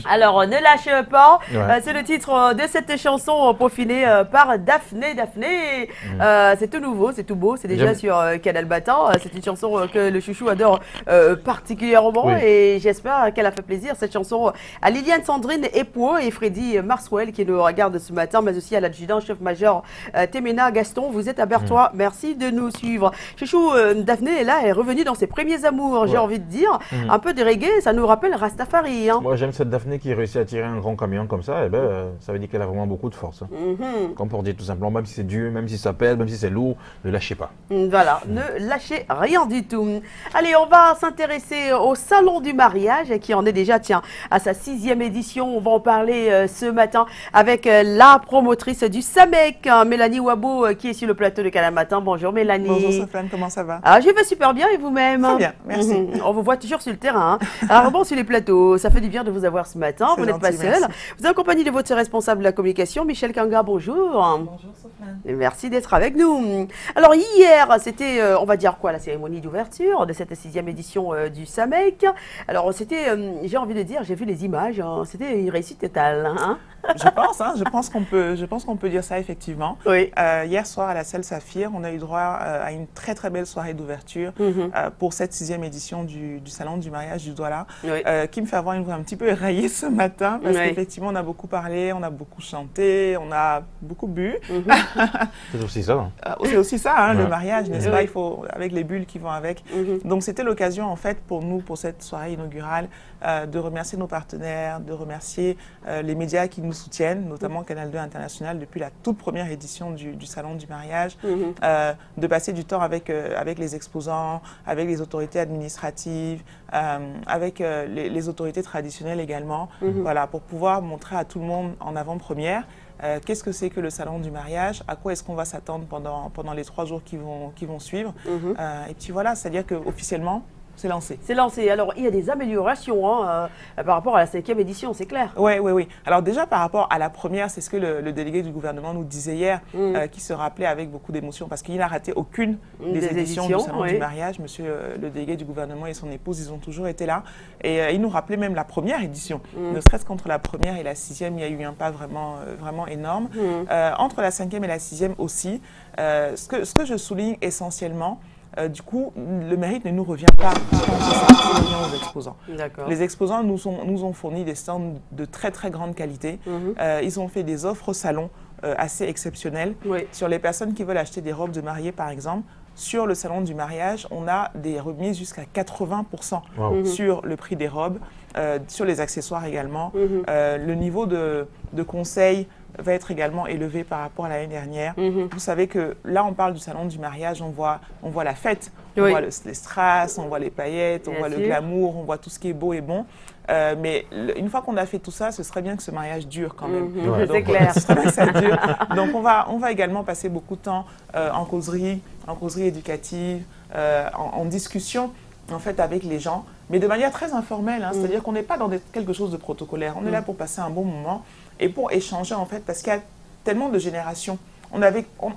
Alors, ne lâche pas, Ouais. c'est le titre de cette chanson peaufinée par Daphné. Daphné, c'est tout nouveau, c'est tout beau, c'est déjà sur Canal Matin. C'est une chanson que le chouchou adore particulièrement Oui. et j'espère qu'elle a fait plaisir, cette chanson, à Liliane Sandrine Epouot et Freddy Marswell qui nous regardent ce matin, mais aussi à l'adjudant chef-major Temena Gaston. Vous êtes à Bertois, merci de nous suivre. Chouchou, Daphné, là, est revenue dans ses premiers amours, j'ai envie de dire. Un peu de reggae, ça nous rappelle Rastafari. Hein. Moi, j'aime cette Daphné qui réussit à tirer un grand camion comme ça, et ça veut dire qu'elle a vraiment beaucoup de force. Comme pour dire tout simplement, même si c'est dur, même si ça pèse, même si c'est lourd, ne lâchez pas. Voilà, ne lâchez rien du tout. Allez, on va s'intéresser au Salon du mariage qui en est déjà, tiens, à sa 6e édition. On va en parler ce matin avec la promotrice du SAMEC, Mélanie Wabo, qui est sur le plateau de Canal Matin. Bonjour Mélanie. Bonjour Sofiane, comment ça va? Ah, je vais super bien et vous-même? Très bien, merci. On vous voit toujours sur le terrain. Alors bon, sur les plateaux, ça fait du bien de vous avoir ce matin. Vous n'êtes pas seul. Vous êtes accompagné de votre responsable de la communication, Michel Kanga. Bonjour. Bonjour Sofiane. Et merci d'être avec nous. Alors hier, c'était, on va dire quoi, la cérémonie d'ouverture de cette 6e édition du SAMEC. Alors c'était, j'ai envie de dire, j'ai vu les images, hein, c'était une réussite totale. Hein. Je pense qu'on peut dire ça effectivement. Oui. Hier soir à la salle Saphir, on a eu droit à une très très belle soirée d'ouverture pour cette 6e édition du Salon du mariage du Douala, Oui. qui me fait avoir une voix un petit peu éraillée ce matin parce qu'effectivement on a beaucoup parlé, on a beaucoup chanté, on a beaucoup bu. C'est aussi ça. Hein. C'est aussi ça, hein, Ouais. le mariage, n'est-ce pas? Il faut, avec les bulles qui vont avec. Donc c'était l'occasion en fait pour nous, pour cette soirée inaugurale, de remercier nos partenaires, de remercier les médias qui nous soutiennent, notamment Canal 2 International depuis la toute première édition du Salon du mariage, de passer du temps avec les exposants, avec les autorités administratives, avec les autorités traditionnelles également, voilà, pour pouvoir montrer à tout le monde en avant-première qu'est-ce que c'est que le salon du mariage, à quoi est-ce qu'on va s'attendre pendant les 3 jours qui vont suivre. Et puis voilà, c'est-à-dire qu'officiellement, c'est lancé. C'est lancé. Alors, il y a des améliorations hein, par rapport à la 5e édition, c'est clair. Oui. Alors déjà, par rapport à la première, c'est ce que le délégué du gouvernement nous disait hier, qui se rappelait avec beaucoup d'émotion, parce qu'il n'a raté aucune des éditions du Salon du mariage. Monsieur le délégué du gouvernement et son épouse, ils ont toujours été là. Et il nous rappelait même la première édition. Ne serait-ce qu'entre la première et la 6e, il y a eu un pas vraiment énorme. Entre la 5e et la 6e aussi, ce que je souligne essentiellement, du coup, le mérite ne nous revient pas, ça revient aux exposants. Les exposants nous ont fourni des stands de très très grande qualité. Ils ont fait des offres au salon assez exceptionnelles. Sur les personnes qui veulent acheter des robes de mariée, par exemple, sur le salon du mariage, on a des remises jusqu'à 80% sur le prix des robes, sur les accessoires également. Le niveau de conseil va être également élevé par rapport à l'année dernière. Vous savez que là, on parle du salon du mariage, on voit la fête, on voit les strass, on voit les paillettes, on voit le glamour, on voit tout ce qui est beau et bon. Mais une fois qu'on a fait tout ça, ce serait bien que ce mariage dure quand même. C'est clair. Ce serait bien que ça dure. Donc on va également passer beaucoup de temps en causerie éducative, en discussion en fait avec les gens, mais de manière très informelle. Hein, c'est-à-dire qu'on n'est pas dans quelque chose de protocolaire. On est là pour passer un bon moment et pour échanger en fait, parce qu'il y a tellement de générations.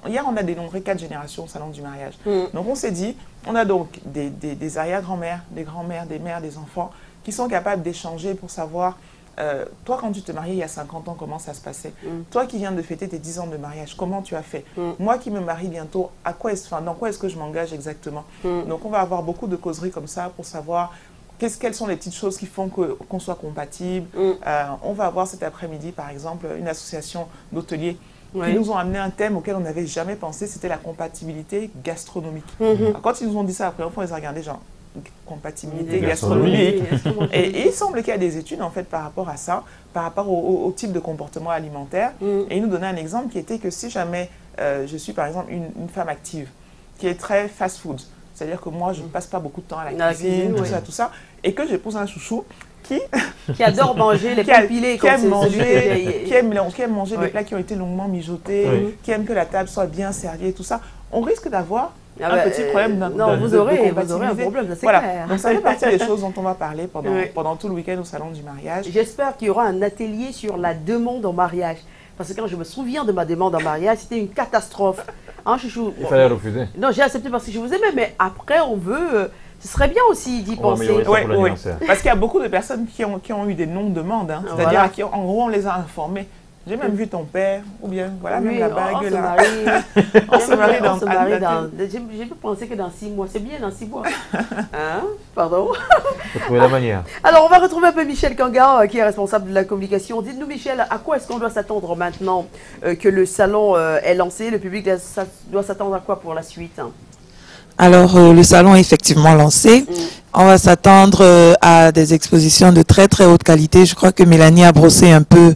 Hier, on a dénombré 4 générations au salon du mariage. Donc on s'est dit, on a donc des arrière-grand-mères, des grands-mères, des mères, des enfants qui sont capables d'échanger pour savoir, toi quand tu te mariais il y a 50 ans, comment ça se passait? Toi qui viens de fêter tes 10 ans de mariage, comment tu as fait? Moi qui me marie bientôt, dans quoi est-ce que je m'engage exactement? Donc on va avoir beaucoup de causeries comme ça pour savoir quelles sont les petites choses qui font qu'on soit compatible. On va avoir cet après-midi, par exemple, une association d'hôteliers qui nous ont amené un thème auquel on n'avait jamais pensé, c'était la compatibilité gastronomique. Alors, quand ils nous ont dit ça, après, on les a regardés, genre, compatibilité gastronomique. Et il semble qu'il y a des études, en fait, par rapport à ça, par rapport au type de comportement alimentaire. Et ils nous donnaient un exemple qui était que si jamais je suis, par exemple, une femme active, qui est très fast-food, c'est-à-dire que moi, je ne passe pas beaucoup de temps à la cuisine, tout ça, et que j'épouse un chouchou qui adore manger les plats pilés, qui aime manger des plats qui ont été longuement mijotés, qui aime que la table soit bien servie et tout ça, on risque d'avoir un petit problème vous aurez un problème, c'est clair. Donc ça fait partie des choses dont on va parler pendant tout le week-end au salon du mariage. J'espère qu'il y aura un atelier sur la demande en mariage. Parce que quand je me souviens de ma demande en mariage, c'était une catastrophe. Hein, chouchou? Il fallait refuser. Non, j'ai accepté parce que je vous aimais, mais après, on veut Ce serait bien aussi d'y On va penser. améliorer ça Oui, pour oui. l'anniversaire. Parce qu'il y a beaucoup de personnes qui ont eu des non-demandes. Hein. C'est-à-dire, Voilà. en gros, on les a informés. J'ai même vu ton père, ou bien, voilà, même Oui, la on bague se là. marie. On se marie On se marie dans... dans... J'ai pu penser que dans 6 mois. C'est bien dans 6 mois. Hein? Pardon? Faut trouver la manière. Alors, on va retrouver un peu Michel Kanga, qui est responsable de la communication. Dites-nous, Michel, à quoi est-ce qu'on doit s'attendre maintenant que le salon est lancé? Le public doit s'attendre à quoi pour la suite? Alors, le salon est effectivement lancé. On va s'attendre à des expositions de très très haute qualité. Je crois que Mélanie a brossé un peu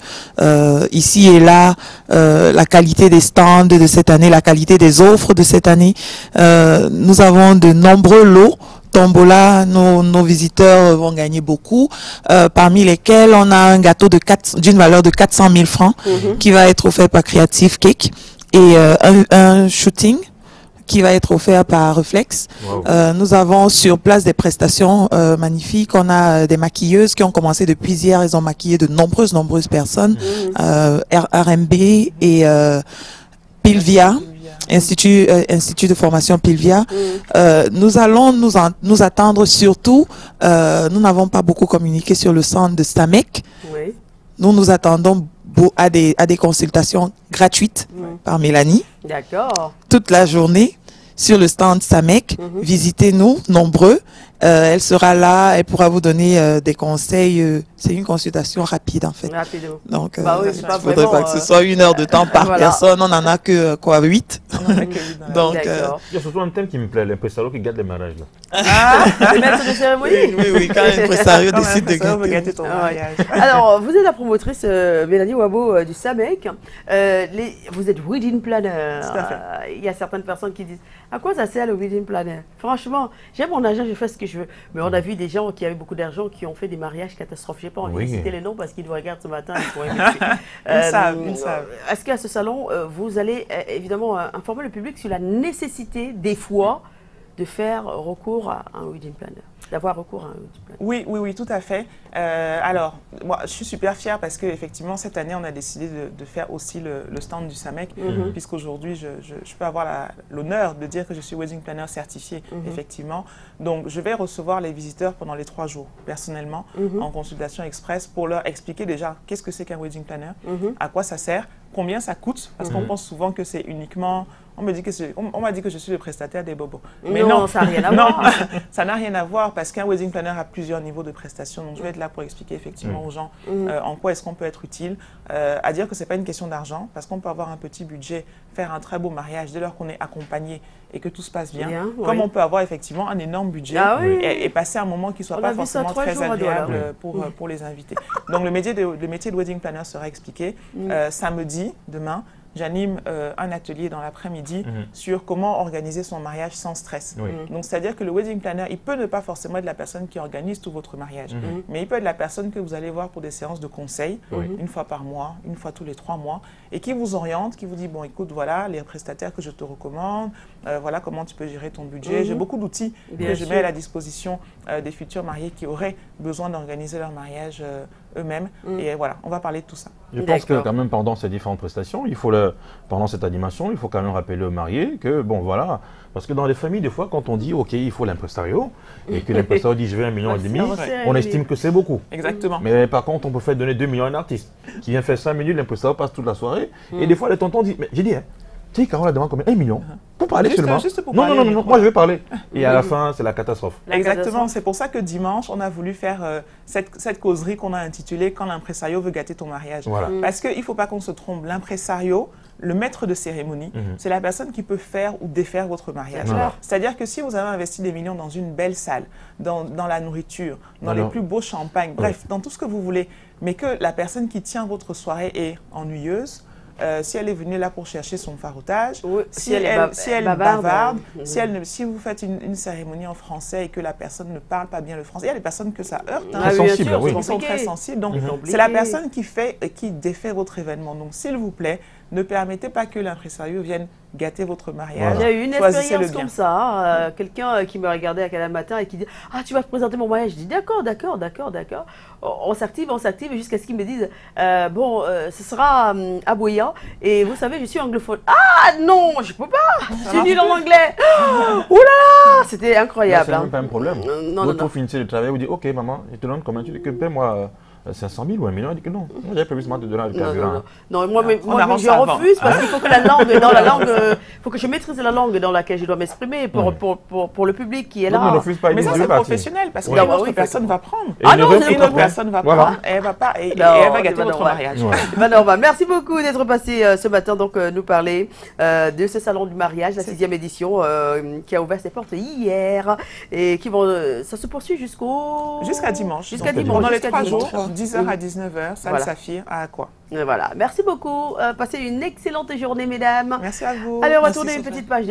ici et là la qualité des stands de cette année, la qualité des offres de cette année. Nous avons de nombreux lots. Tombola, nos visiteurs vont gagner beaucoup, parmi lesquels on a un gâteau d'une valeur de 400 000 francs qui va être offert par Creative Cake et un shooting qui va être offert par Reflex. Wow. Nous avons sur place des prestations magnifiques. On a des maquilleuses qui ont commencé depuis hier. Elles ont maquillé de nombreuses personnes. RMB et Pilvia. Institut de formation Pilvia. Nous allons nous attendre surtout, nous n'avons pas beaucoup communiqué sur le centre de Stamek. Oui. Nous attendons à des consultations gratuites par Mélanie. D'accord. Toute la journée sur le stand Stamek. Visitez-nous, nombreux. Elle sera là, elle pourra vous donner des conseils. C'est une consultation rapide en fait. Rapidement. Donc, Bah oui, il c'est ne pas faudrait vraiment, pas que ce soit 1 heure de temps par voilà. personne. On n'en a que quoi, 8. Donc, D'accord. Il y a surtout un thème qui me plaît, l'impresario qui gâte les mariages. Là. Ah, le maître de cérémonie. oui, quand l'impresario Quand décide de même, ça veut gâter. gâter ton Ah ouais. mariage. Alors, vous êtes la promotrice Mélanie Wabo du SAMEC. Vous êtes wedding planner. Tout à fait. Il y a certaines personnes qui disent à quoi ça sert le wedding planner? Franchement, j'ai mon argent, je fais ce que je veux. Mais on a vu des gens qui avaient beaucoup d'argent qui ont fait des mariages catastrophes. Je n'ai pas envie de citer les noms parce qu'ils nous regardent ce matin. Ils pourraient me tuer. Ils savent. Est-ce qu'à ce salon, vous allez évidemment informer le public sur la nécessité, des fois, de faire recours à un wedding planner, d'avoir recours à un wedding planner? Oui, tout à fait. Alors, moi, je suis super fière parce qu'effectivement, cette année, on a décidé de faire aussi le stand du SAMEC, puisqu'aujourd'hui, je peux avoir l'honneur de dire que je suis wedding planner certifié, effectivement. Donc, je vais recevoir les visiteurs pendant les 3 jours, personnellement, en consultation express, pour leur expliquer déjà qu'est-ce que c'est qu'un wedding planner, à quoi ça sert, combien ça coûte, parce qu'on pense souvent que c'est uniquement... On m'a dit que je suis le prestataire des bobos. Mais non, ça n'a rien à voir. Ça n'a rien à voir parce qu'un wedding planner a plusieurs niveaux de prestations. Donc, je vais être là pour expliquer effectivement aux gens en quoi est-ce qu'on peut être utile. À dire que ce n'est pas une question d'argent parce qu'on peut avoir un petit budget, faire un très beau mariage dès lors qu'on est accompagné et que tout se passe bien. Comme on peut avoir effectivement un énorme budget et passer un moment qui ne soit pas forcément très agréable pour les invités. Donc, le métier de wedding planner sera expliqué. Samedi, demain, j'anime un atelier dans l'après-midi sur comment organiser son mariage sans stress. Donc, c'est-à-dire que le wedding planner, il peut ne pas forcément être la personne qui organise tout votre mariage, mais il peut être la personne que vous allez voir pour des séances de conseil, une fois par mois, une fois tous les 3 mois, et qui vous oriente, qui vous dit, bon, écoute, voilà les prestataires que je te recommande, voilà comment tu peux gérer ton budget. J'ai beaucoup d'outils que je mets à la disposition des futurs mariés qui auraient besoin d'organiser leur mariage eux-mêmes. Et voilà, on va parler de tout ça. Je pense que quand même pendant ces différentes prestations, pendant cette animation, il faut quand même rappeler aux mariés que, bon voilà, parce que dans les familles, des fois, quand on dit, ok, il faut l'impresario, et que l'impresario dit, je veux 1,5 million, on estime que c'est beaucoup. Exactement. Mais par contre, on peut faire donner 2 millions à un artiste qui vient faire 5 minutes, l'impresario passe toute la soirée, et des fois, les tontons disent, mais j'ai dit, hein, tu sais, Carole a demandé combien? 1 million. Pour parler seulement. Juste pour non, parler, non, non, non, moi je vais parler. Et à la fin, c'est la catastrophe. Exactement, c'est pour ça que dimanche, on a voulu faire cette causerie qu'on a intitulée « Quand l'impresario veut gâter ton mariage ». Voilà. Parce qu'il ne faut pas qu'on se trompe, l'impresario, le maître de cérémonie, c'est la personne qui peut faire ou défaire votre mariage. C'est-à-dire que si vous avez investi des millions dans une belle salle, dans la nourriture, dans les plus beaux champagnes, bref, dans tout ce que vous voulez, mais que la personne qui tient votre soirée est ennuyeuse, si elle est venue là pour chercher son faroutage, si elle est bavarde, si vous faites une cérémonie en français et que la personne ne parle pas bien le français, il y a des personnes que ça heurte, très sensibles, qui sont très sensibles. Donc, c'est la personne qui fait et qui défait votre événement. Donc, s'il vous plaît, Ne permettez pas que l'impresario vienne gâter votre mariage. J'ai eu une Choisissez expérience le bien. comme ça. Quelqu'un qui me regardait à quel matin et qui dit « Ah, tu vas te présenter mon mariage ?» Je dis « D'accord, d'accord, d'accord, d'accord. » On s'active jusqu'à ce qu'ils me disent bon, ce sera à Boya. Et vous savez, je suis anglophone. Ah non, je peux pas. Je suis nulle en anglais. Ouh là là, c'était incroyable. C'est même pas un problème. Non, Vous finissez le travail, vous dites, ok maman, je te donne combien tu dis que paie-moi 500 000 ou 1 million. Elle dit que non, j'avais prévu seulement de te donner le carburant. Non, moi je refuse parce qu'il faut que la langue, dans la langue, faut que je maîtrise la langue dans laquelle je dois m'exprimer pour le public qui est là. Mais ça c'est professionnel parce que l'autre personne va prendre. Ah non, une autre personne va prendre et elle va pas et elle va gâter votre mariage. Merci beaucoup d'être passé ce matin donc nous parler de ce salon du mariage, la 6e édition qui a ouvert ses portes hier et qui vont ça se poursuit jusqu'à dimanche. Jusqu'à dimanche. Dans les 3 jours. 10h à 19h, salle Saphir à Aqua. Voilà, merci beaucoup. Passez une excellente journée, mesdames. Merci à vous. Allez, on va tourner une petite page.